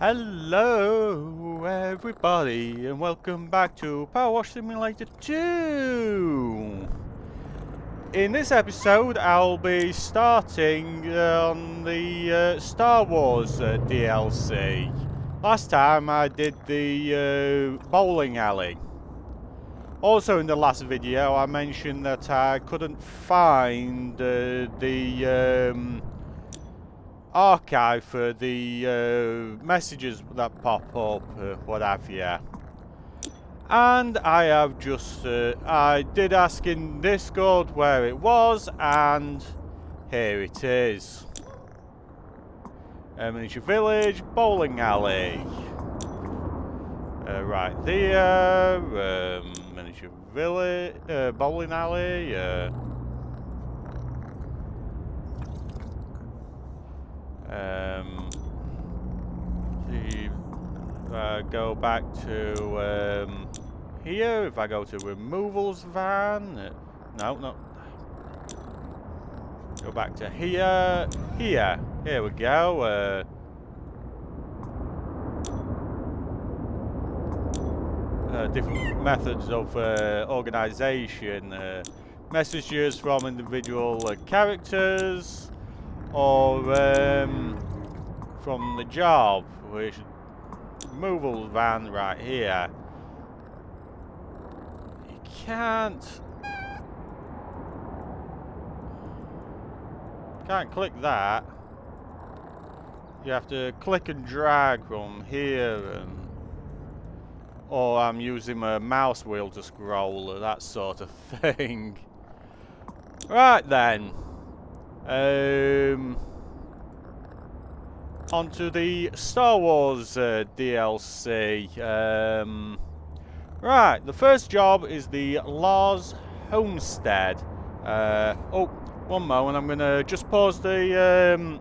Hello everybody and welcome back to Power Wash Simulator 2! In this episode I'll be starting on the Star Wars DLC. Last time I did the bowling alley. Also in the last video I mentioned that I couldn't find the archive for the messages that pop up, what have you. And I have just, I did ask in Discord where it was, and here it is. Miniature Village, Bowling Alley. Right there, Miniature Village, Bowling Alley, see, if I go back to here, if I go to removals van, no, go back to here, here we go. Different methods of organisation, messages from individual characters, or from the job, which removal van right here. You can't click that. You have to click and drag from here, and or I'm using my mouse wheel to scroll, that sort of thing. Right then. Onto the Star Wars DLC. Right, the first job is the Lars Homestead. Oh, one moment, I'm going to just pause the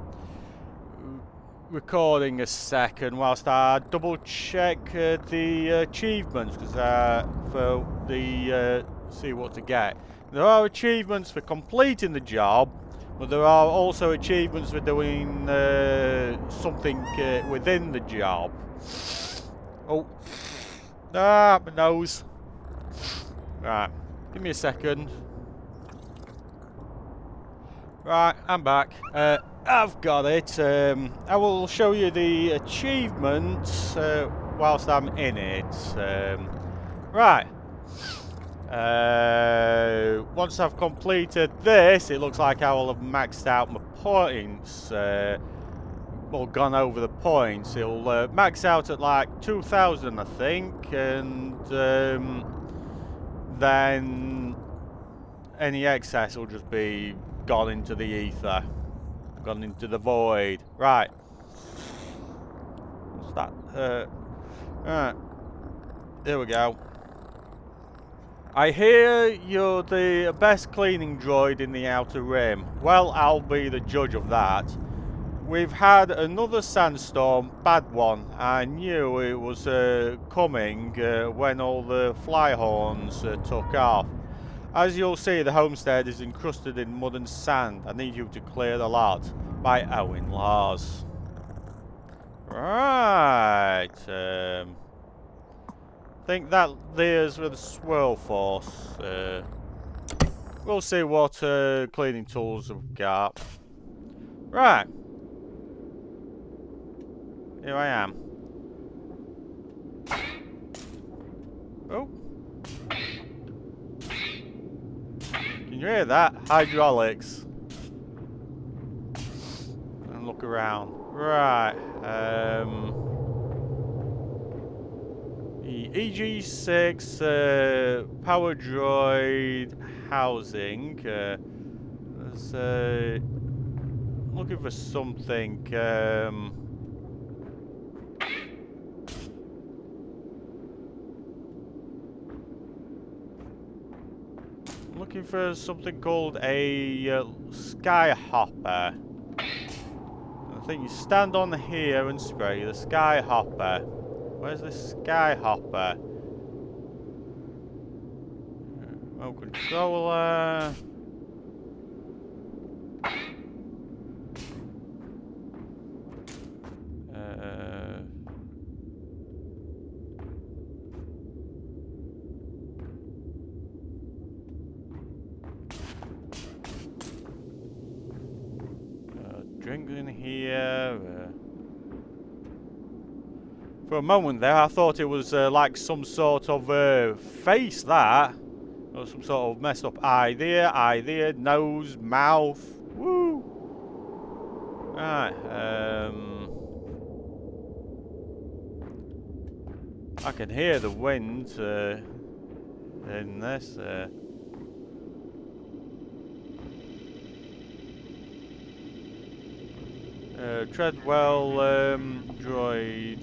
recording a second whilst I double check the achievements, because for the see what to get. There are achievements for completing the job, but there are also achievements for doing something within the job. Oh, my nose. Right, give me a second. Right, I'm back. I've got it. I will show you the achievements whilst I'm in it. Right. Once I've completed this, it looks like I will have maxed out my points. Or gone over the points. It'll max out at like 2,000, I think, and then any excess will just be gone into the ether. Gone into the void. Right. What's that? Right. There we go. I hear you're the best cleaning droid in the Outer Rim. Well, I'll be the judge of that. We've had another sandstorm, bad one. I knew it was coming when all the fly horns took off. As you'll see, the homestead is encrusted in mud and sand. I need you to clear the lot. By Owen Lars. Right. I think that there's with the swirl force. We'll see what cleaning tools we've got. Right. Here I am. Oh. Can you hear that? Hydraulics. And look around. Right. The EG6 power droid housing. There's looking for something. Looking for something called a sky hopper. I think you stand on here and spray the sky hopper. Where's the sky hopper? Remote controller. in here. For a moment there, I thought it was like some sort of face that. Or some sort of messed up eye there, nose, mouth. Woo! Right, I can hear the wind in this. Treadwell droid.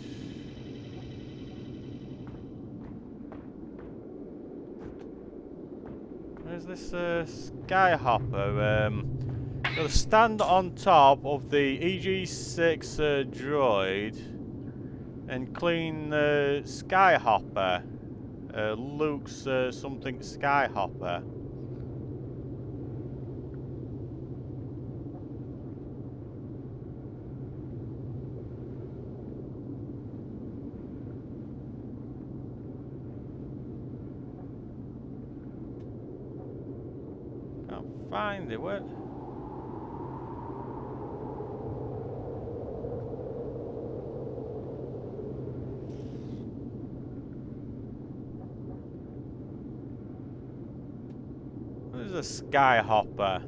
Where's this Skyhopper? Gotta stand on top of the EG6 droid and clean Skyhopper. Luke's something Skyhopper. Can't find it. What? A Skyhopper.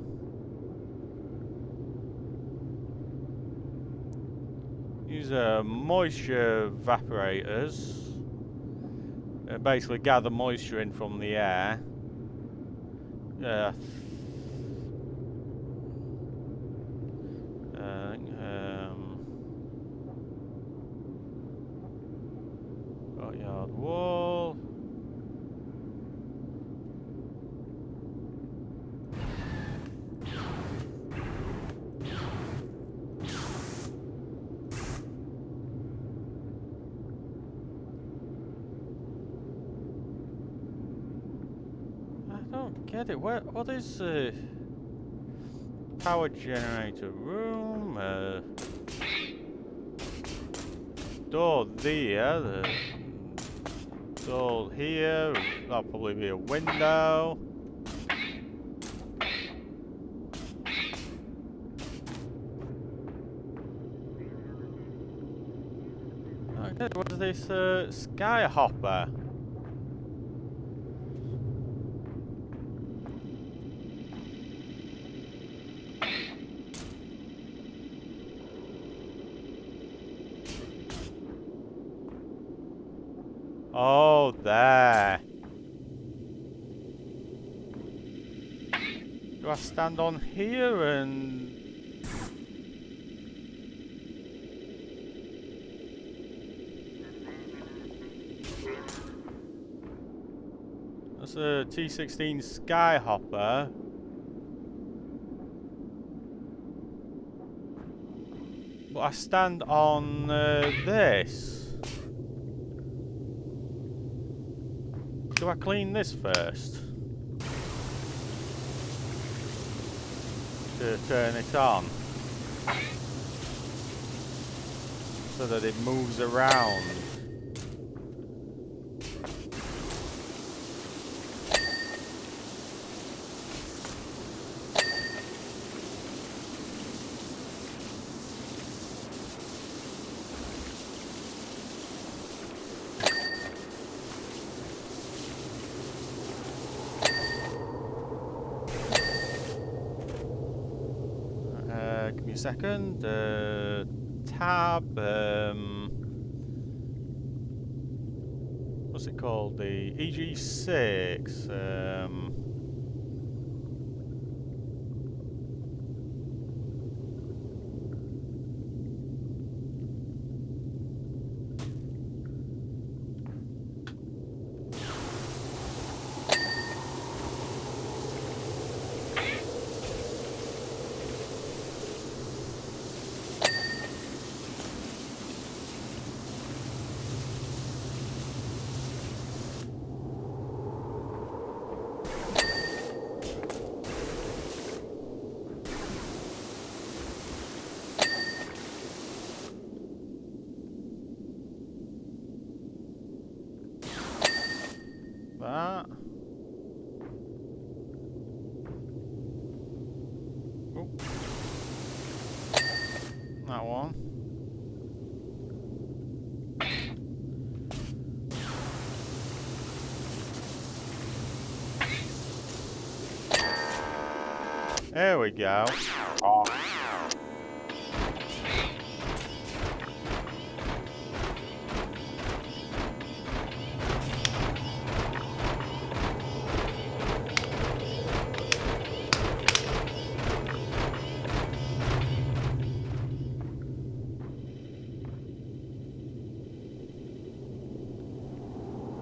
Use moisture evaporators. Basically gather moisture in from the air. Courtyard wall. Get it? What is power generator room? Door there. The door here. That'll probably be a window. Okay, what is this Skyhopper? Oh, there. Do I stand on here and... That's a T-16 Skyhopper. But I stand on this. Do I clean this first? To turn it on. So that it moves around. Give me a second. Tab. What's it called? The EG6. down. There we go.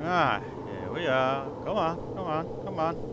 Ah, here we are. Come on, come on, come on.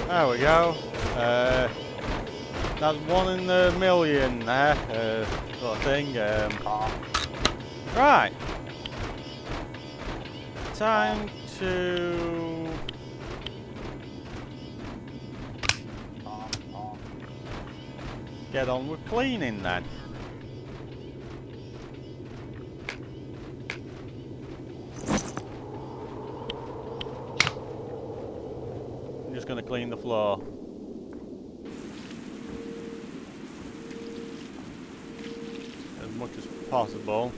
There we go. That's 1 in a million there, sort of thing. Right. Time to... get on with cleaning then. I'm just going to clean the floor. As much as possible.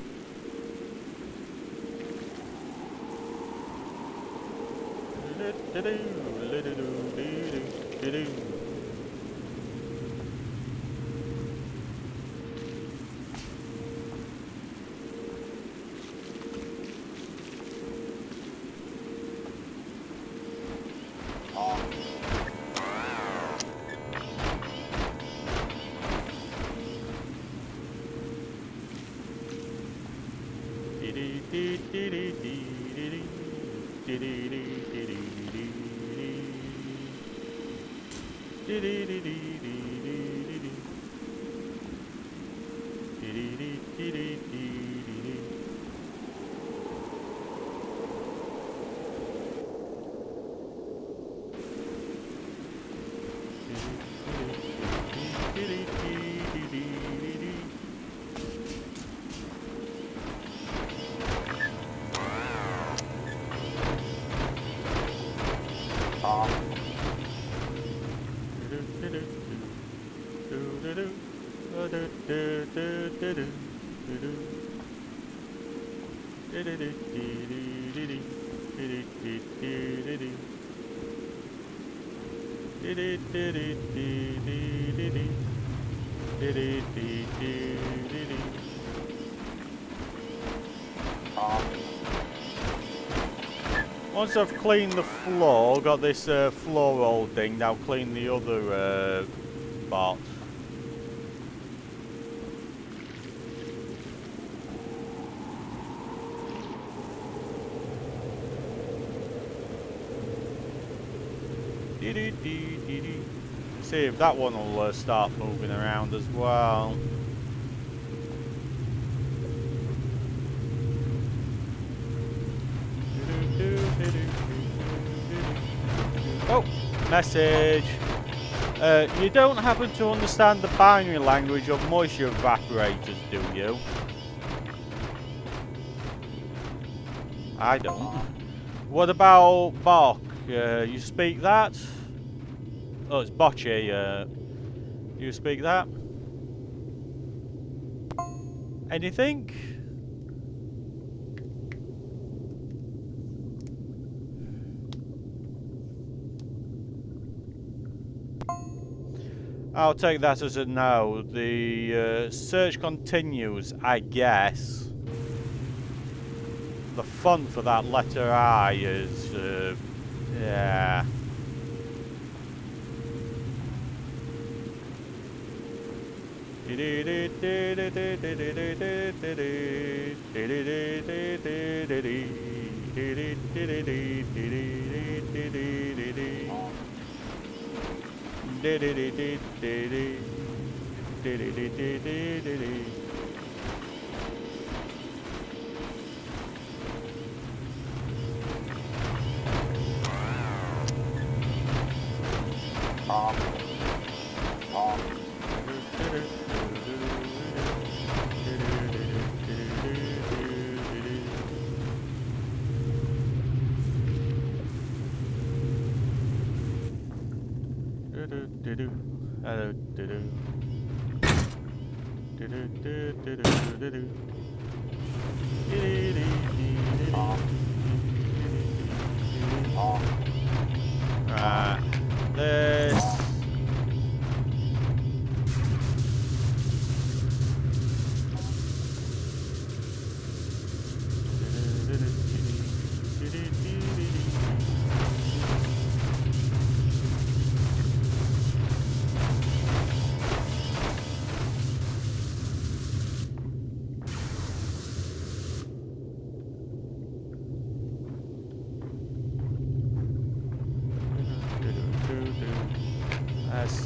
Once I've cleaned the floor, got this floor roll thing, now clean the other parts. See if that one will start moving around as well. Oh, message. You don't happen to understand the binary language of moisture evaporators, do you? I don't. What about Bach? You speak that? Oh, it's Bocce. You speak that? Anything? I'll take that as a no. The search continues, I guess. The font for that letter I is, yeah. Right, this.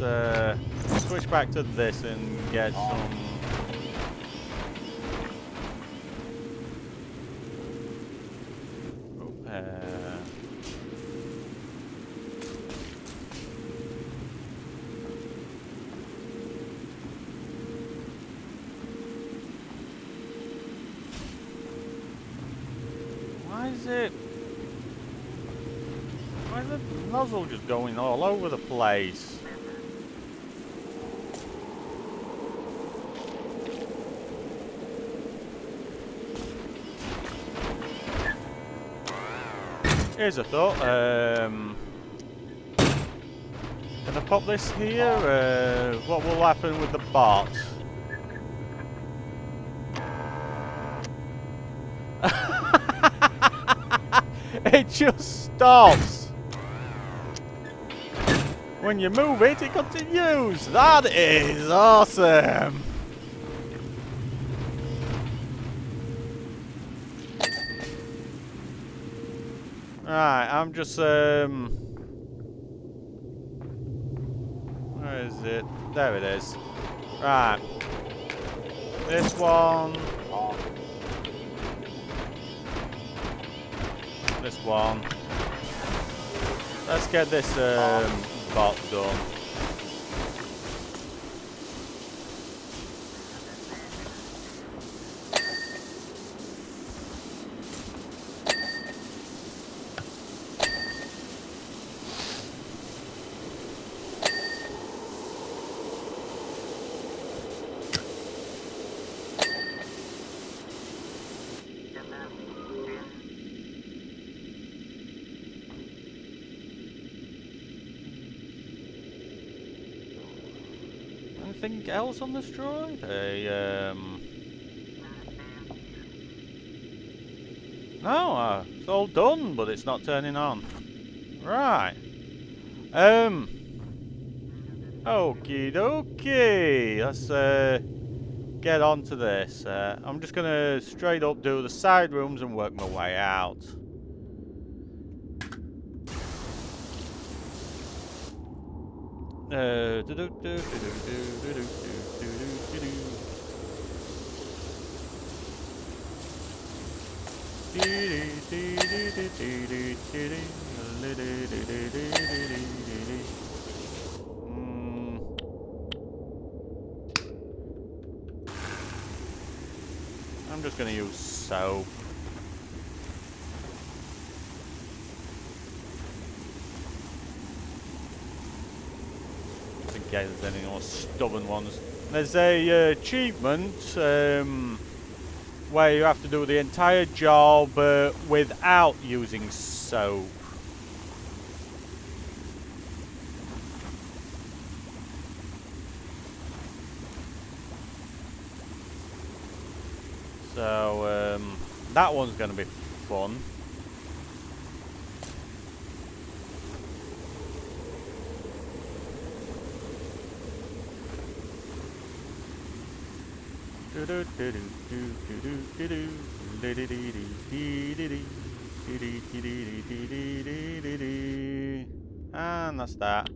Let's switch back to this and get some. Why is the nozzle just going all over the place? Here's a thought. Can I pop this here? What will happen with the bot? It just stops. When you move it, it continues. That is awesome. Right, I'm just where is it? There it is. Right. This one. This one. Let's get this bot done. Anything else on this droid? No, it's all done, but it's not turning on. Right. Okie dokie. Let's get on to this. I'm just gonna straight up do the side rooms and work my way out. I'm just going to use soap. Just in case there's any more stubborn ones. There's a achievement where you have to do the entire job without using soap. So that one's going to be fun. And that's that.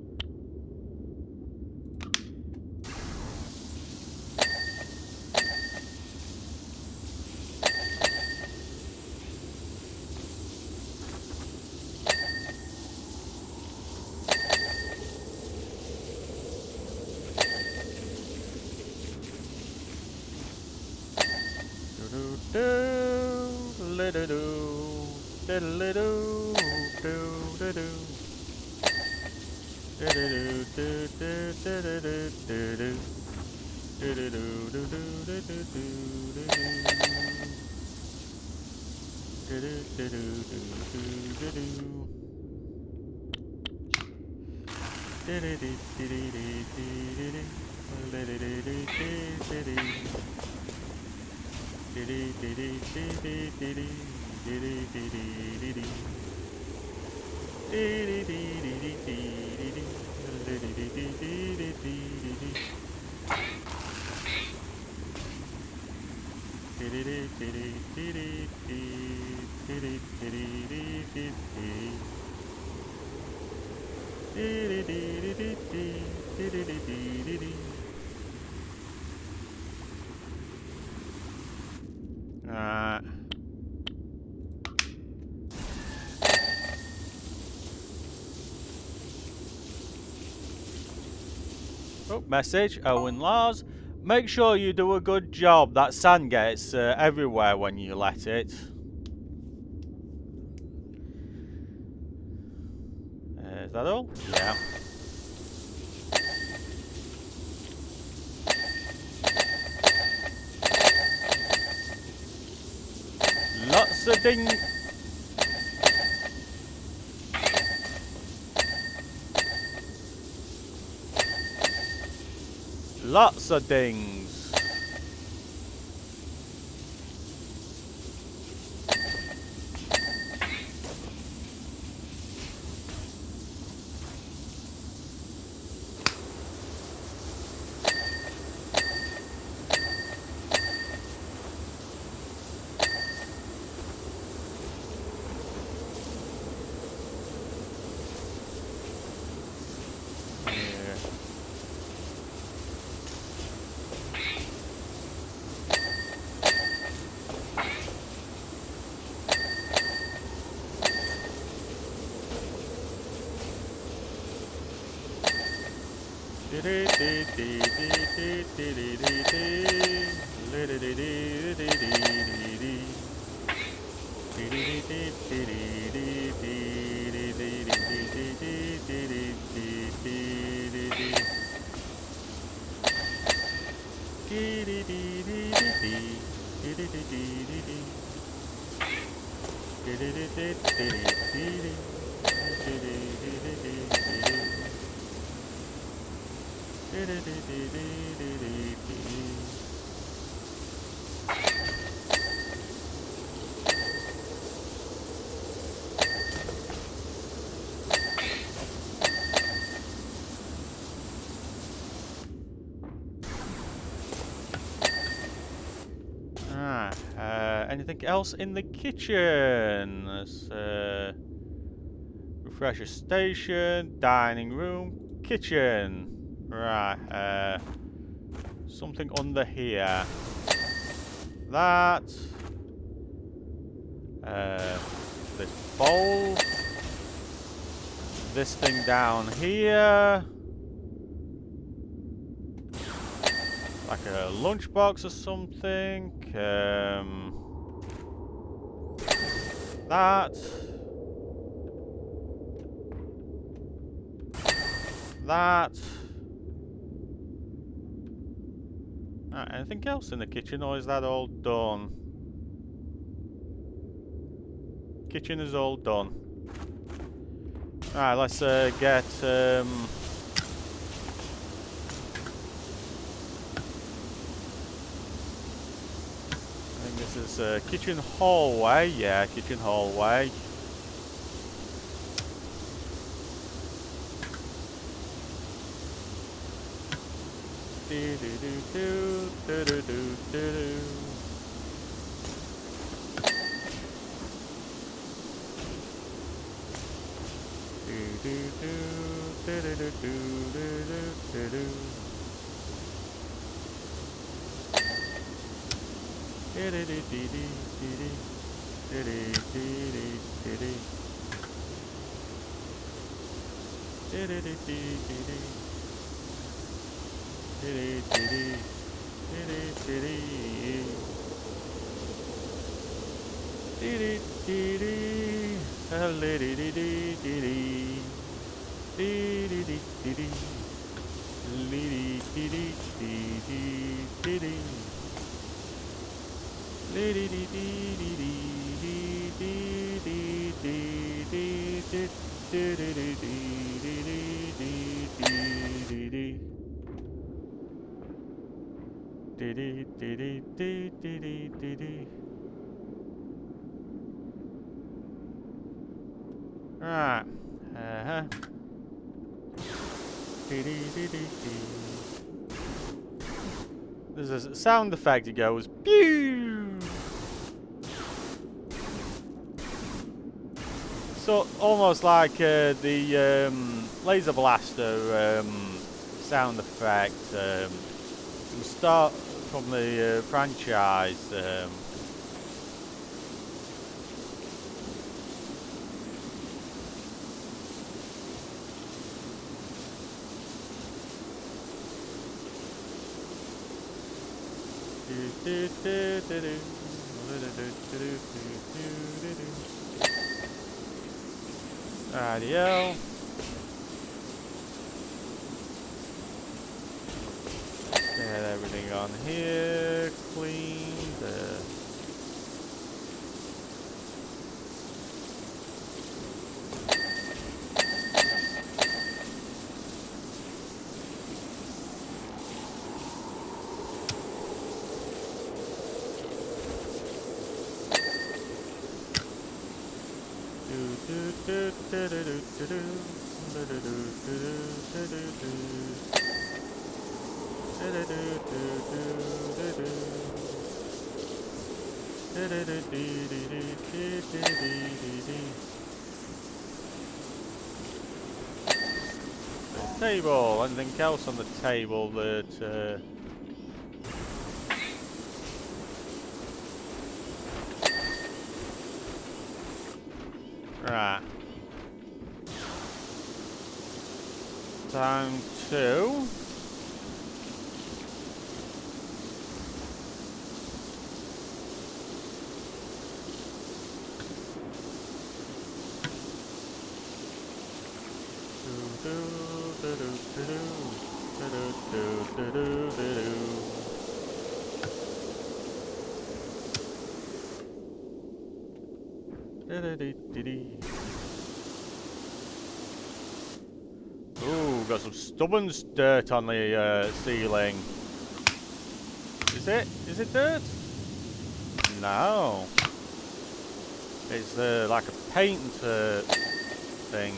Oh, message, Owen Lars. Make sure you do a good job. That sand gets everywhere when you let it. Is that all? Yeah. Lots of ding. Lots of dings. Anything else in the kitchen? Let's refresher station, dining room, kitchen. Right. Something under here. That. This bowl. This thing down here. Like a lunchbox or something. That. Anything else in the kitchen, or is that all done? Kitchen is all done. Alright, let's get I think this is kitchen hallway. Yeah, kitchen hallway. Right. There's a sound effect. It goes pew. So almost like the laser blaster sound effect. We start from the franchise. Radio. Get everything on here cleaned. Table. Anything else on the table that? Right. Time to. Ooh, got some stubborn dirt on the ceiling. Is it? Is it dirt? No. It's like a paint thing.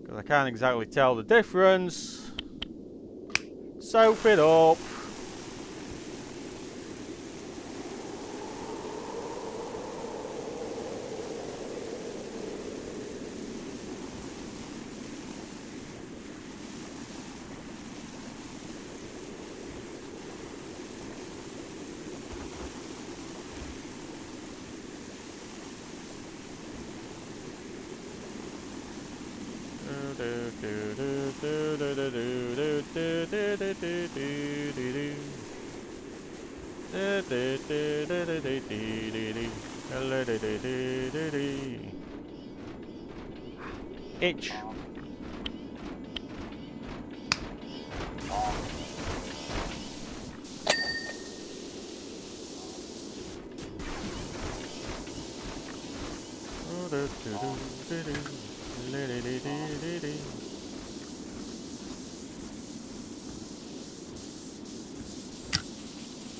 Because I can't exactly tell the difference. Soap it up. Itch.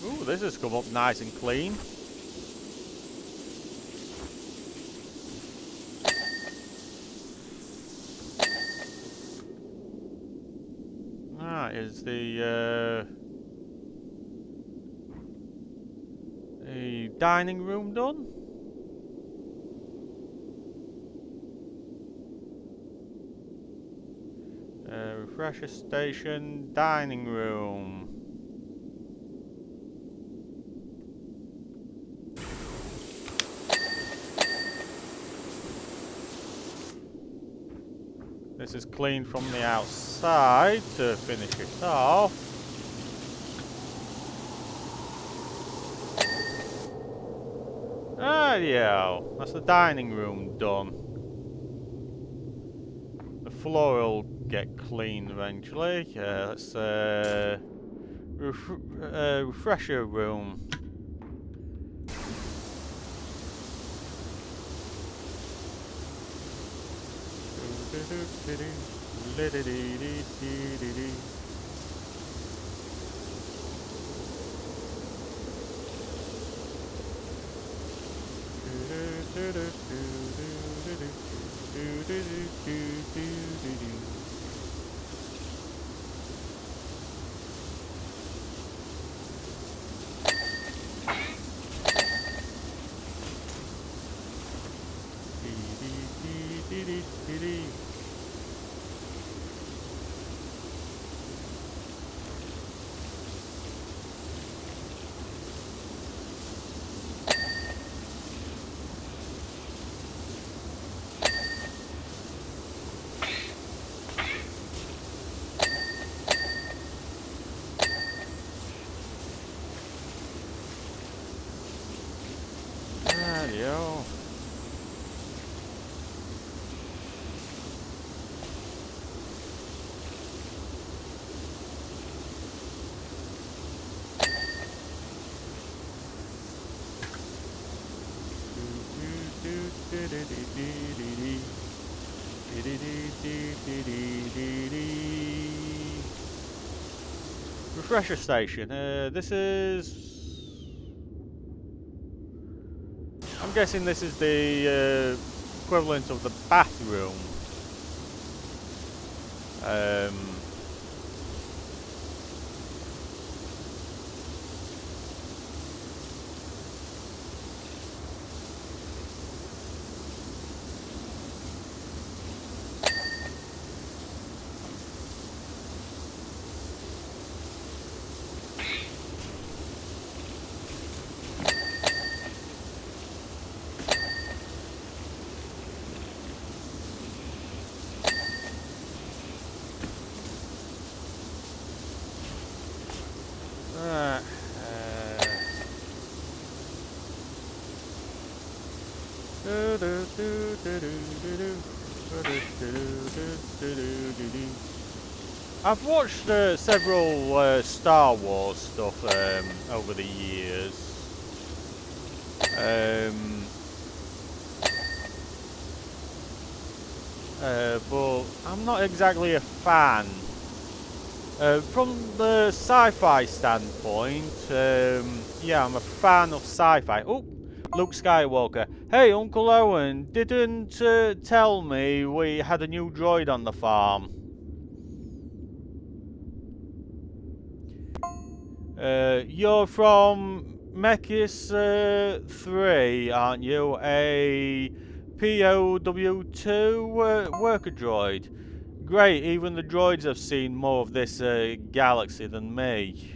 Ooh, this has come up nice and clean. Is the dining room done? Refresher station, dining room. this is clean from the outside to finish it off. Yeah, that's the dining room done. The floor will get cleaned eventually. Let's refresher room. Yo. Refresher station. This is. I'm guessing this is the equivalent of the bathroom. I've watched several Star Wars stuff over the years, but I'm not exactly a fan. From the sci-fi standpoint, yeah, I'm a fan of sci-fi. Oh, Luke Skywalker. Hey, Uncle Owen, didn't tell me we had a new droid on the farm. You're from Mechis 3, aren't you? A PWS2 worker droid. Great, even the droids have seen more of this galaxy than me.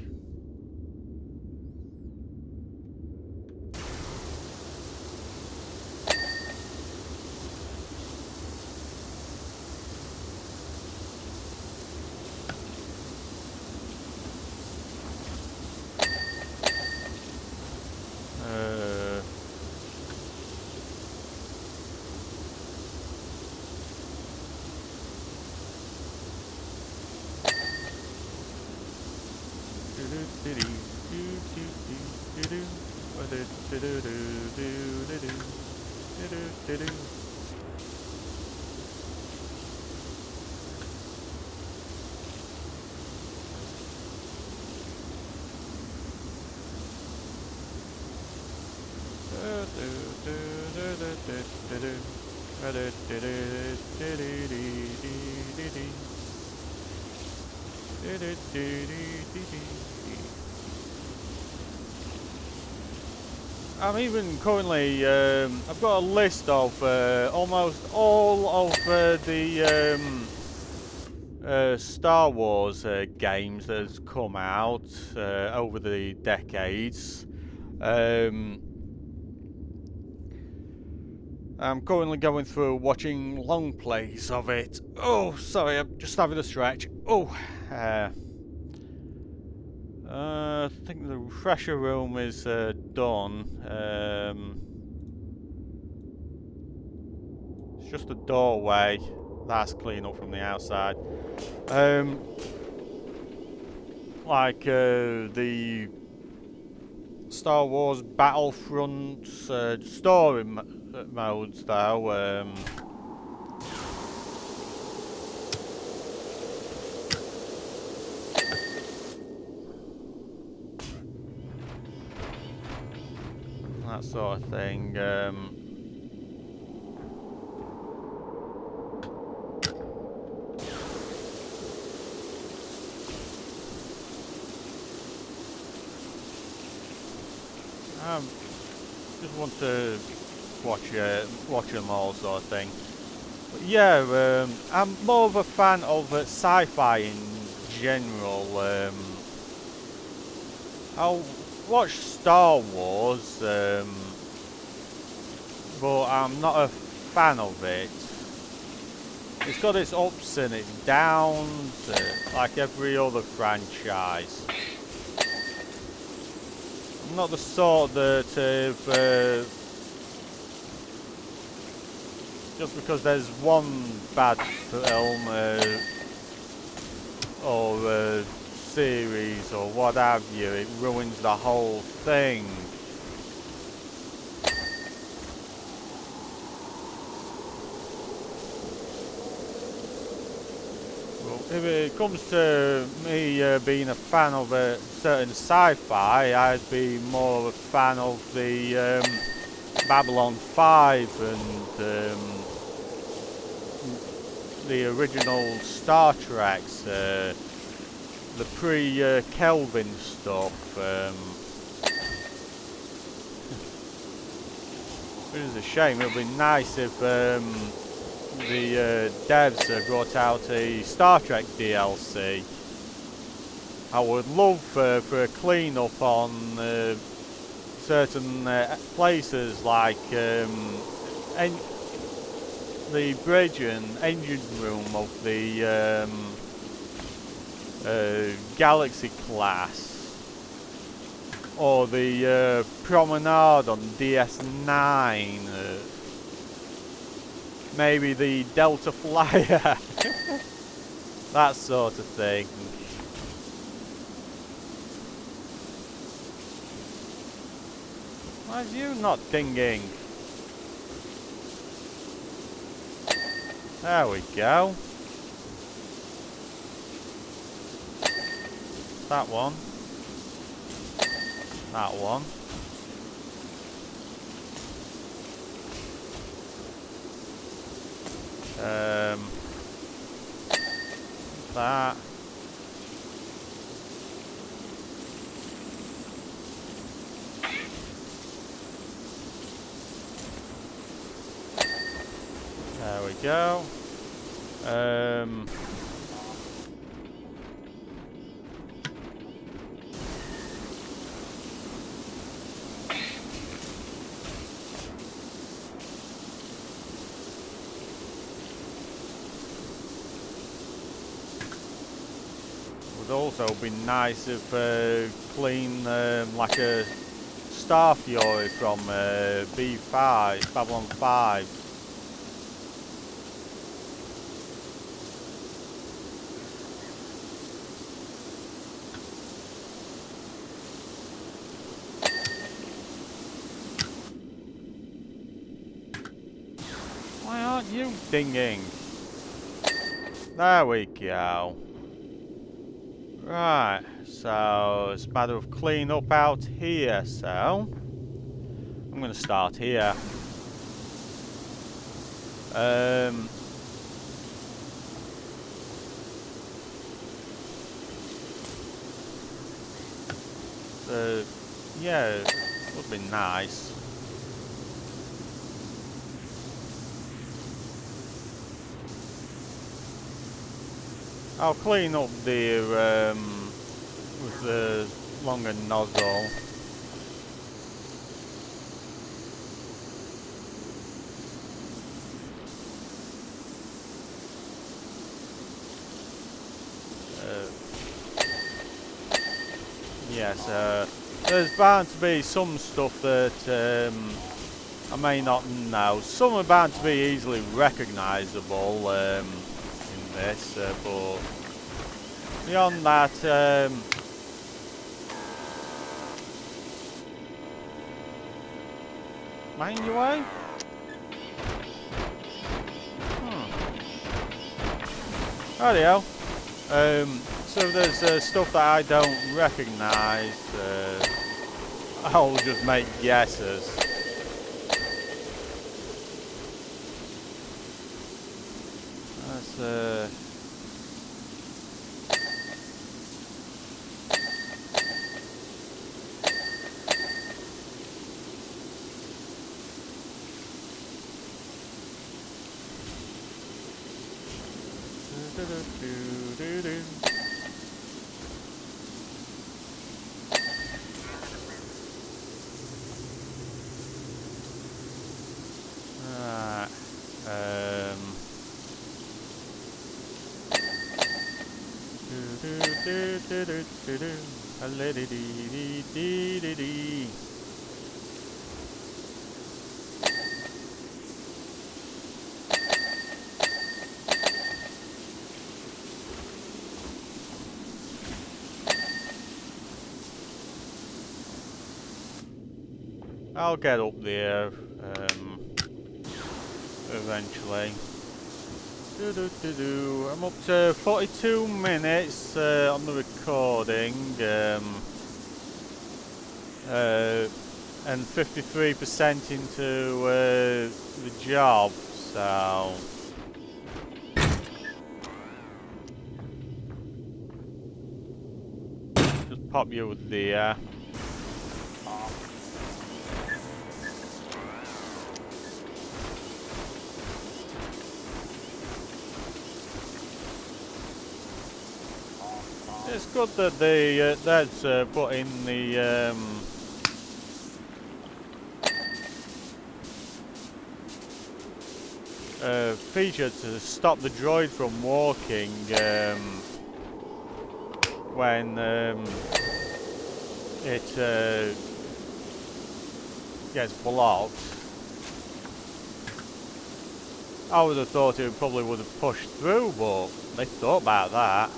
I'm even currently, I've got a list of almost all of the Star Wars games that has come out over the decades. I'm currently going through watching long plays of it. Oh, sorry, I'm just having a stretch. Oh, I think the refresher room is done. It's just a doorway. That's clean up from the outside. Like the Star Wars Battlefront story modes, though. That sort of thing. I just want to watch them all, sort of thing. But yeah, I'm more of a fan of sci-fi in general. I'll watch Star Wars, but I'm not a fan of it. It's got its ups and its downs, like every other franchise. I'm not the sort that just because there's one bad film or series or what have you, it ruins the whole thing. Well, if it comes to me being a fan of a certain sci-fi, I'd be more of a fan of the Babylon 5 and the original Star Treks, the pre-Kelvin stuff. It is a shame. It would be nice if the devs brought out a Star Trek DLC. I would love for a clean up on certain places like the bridge and engine room of the Galaxy class, or the promenade on DS9, maybe the Delta Flyer, that sort of thing. Why is you not dinging? There we go. That one. That one. That. There we go. Would also be nice if clean like a Star Fury from B5, Babylon 5. Why aren't you dinging? There we go. Right, so it's a matter of clean up out here, so I'm going to start here. Yeah, it would be nice. I'll clean up the with the longer nozzle. yes, there's bound to be some stuff that I may not know. Some are bound to be easily recognisable in this, but beyond that, mind your way. Rightio. So there's stuff that I don't recognise. I'll just make guesses. That's I'll get up there eventually. I'm up to 42 minutes on the recording and 53% into the job, so just pop you there. It's good that that's put in the feature to stop the droid from walking when it gets blocked. I would have thought it probably would have pushed through, but they thought about that.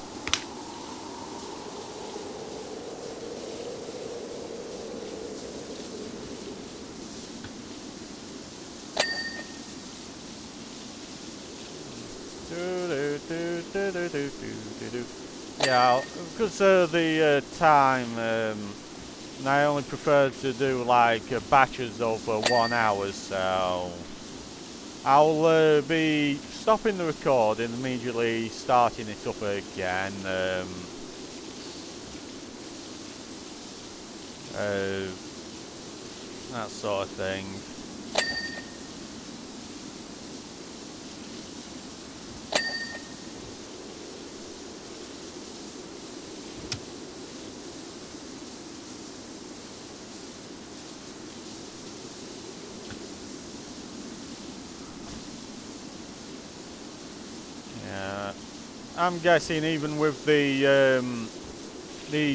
Yeah, because of the time, I only prefer to do like batches of 1 hour, so I'll be stopping the recording, immediately starting it up again. That sort of thing. I'm guessing even with the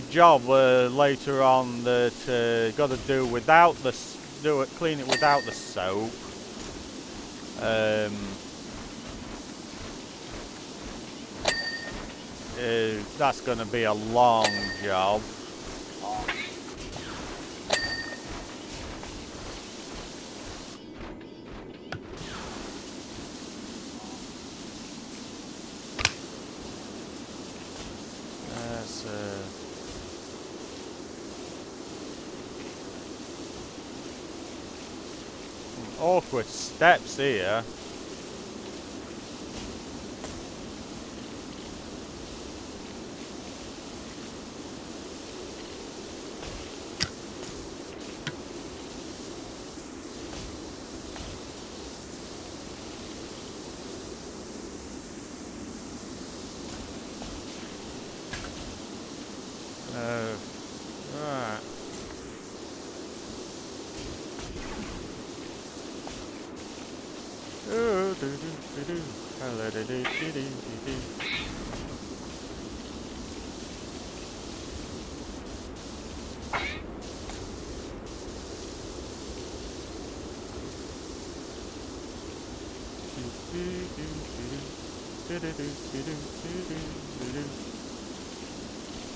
job later on that got to do without the clean it without the soap. That's going to be a long job. Awkward steps here. Right.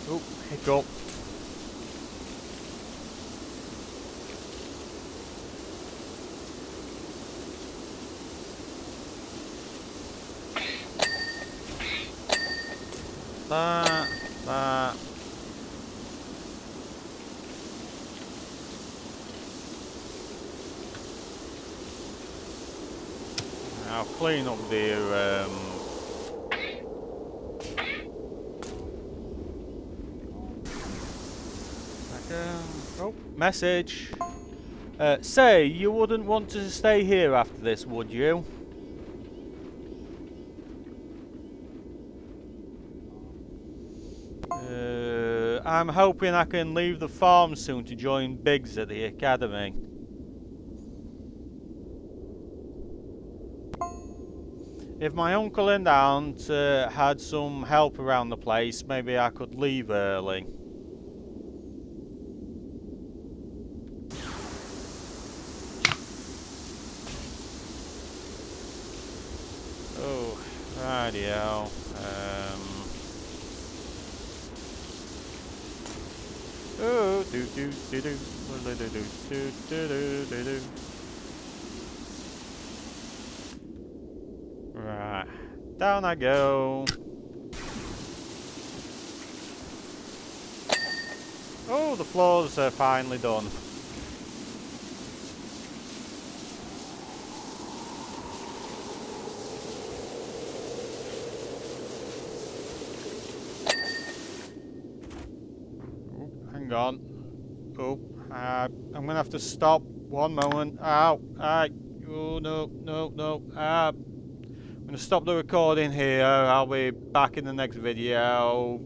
Oh, hiccup. That. I'll clean up their oh, message. Say, you wouldn't want to stay here after this, would you? I'm hoping I can leave the farm soon to join Biggs at the academy. If my uncle and aunt had some help around the place, maybe I could leave early. Oh, radio. Oh, do do do do do do do do do do. Right, down I go. Oh, the floor's finally done. Hang on. Oh, I'm gonna have to stop. One moment. Ow! Oh no! I'm gonna stop the recording here. I'll be back in the next video.